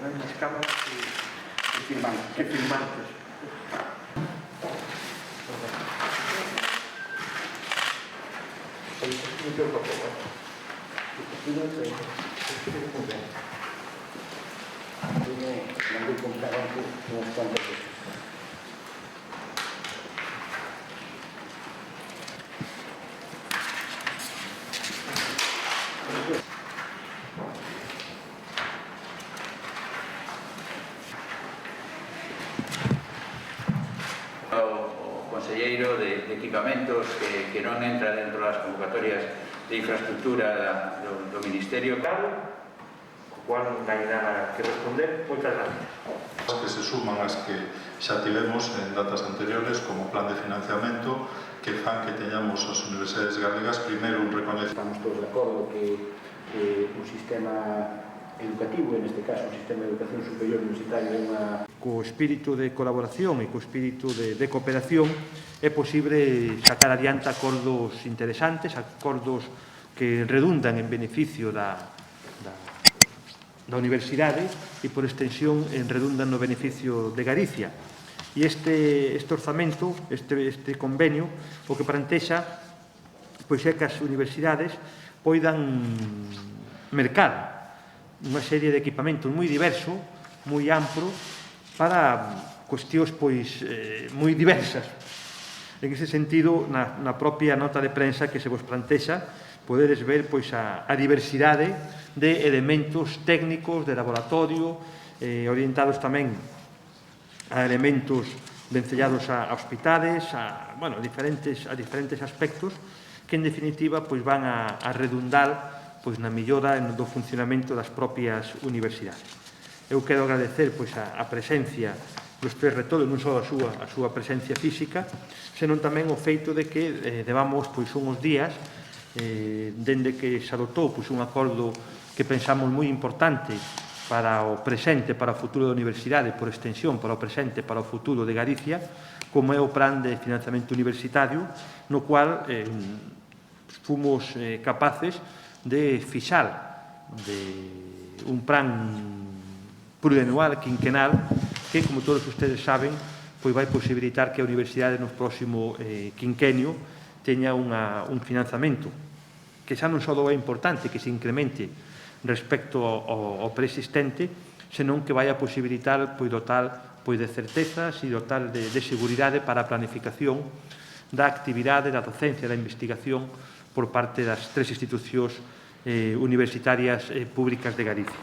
mesmas cámaras que filmantes. Mandei comprar unos cuantos de esos. O conselleiro de equipamentos que non entra dentro das convocatorias de infraestructura do Ministerio. Claro, co cual non hai nada que responder. Moitas gracias. Que se suman as que xa tivemos en datas anteriores como plan de financiamento que fan que teñamos as universidades galegas primeiro un recoñecemento. Estamos todos de acordo que un sistema educativo, en este caso un sistema de educación superior universitario, é unha... Co espírito de colaboración e co espírito de cooperación é posible sacar adiante acordos interesantes, acordos que redundan en beneficio da universidade e, por extensión, redundan no beneficio de Galicia. E este orzamento, este convenio, o que plantexa pois é que as universidades poidan mercar unha serie de equipamentos moi diverso, moi amplo, para cuestións pois moi diversas. En ese sentido, na propia nota de prensa que se vos plantexa, podedes ver pois a diversidade de elementos técnicos, de laboratorio, orientados tamén a elementos vencellados a hospitales, a diferentes aspectos que, en definitiva, pois van a redundar pois na mellora do funcionamento das propias universidades. Eu quero agradecer pois a presencia dos tres rectores, non só a súa presencia física, senón tamén o feito de que levamos pois uns días dende que se adoptou pois un acordo que pensamos moi importante para o presente, para o futuro da universidade, por extensión, para o presente, para o futuro de Galicia, como é o plan de financiamento universitario, no cual fomos capaces de fixar un plan plurianual, quinquenal, que, como todos ustedes saben, pois vai posibilitar que a universidade no próximo quinquenio teña un financiamento que xa non só é importante que se incremente respecto ao preexistente, senón que vai a posibilitar dotar de certezas e dotar de seguridade para a planificación da actividade, da docencia, da investigación por parte das tres institucións universitarias públicas de Galicia.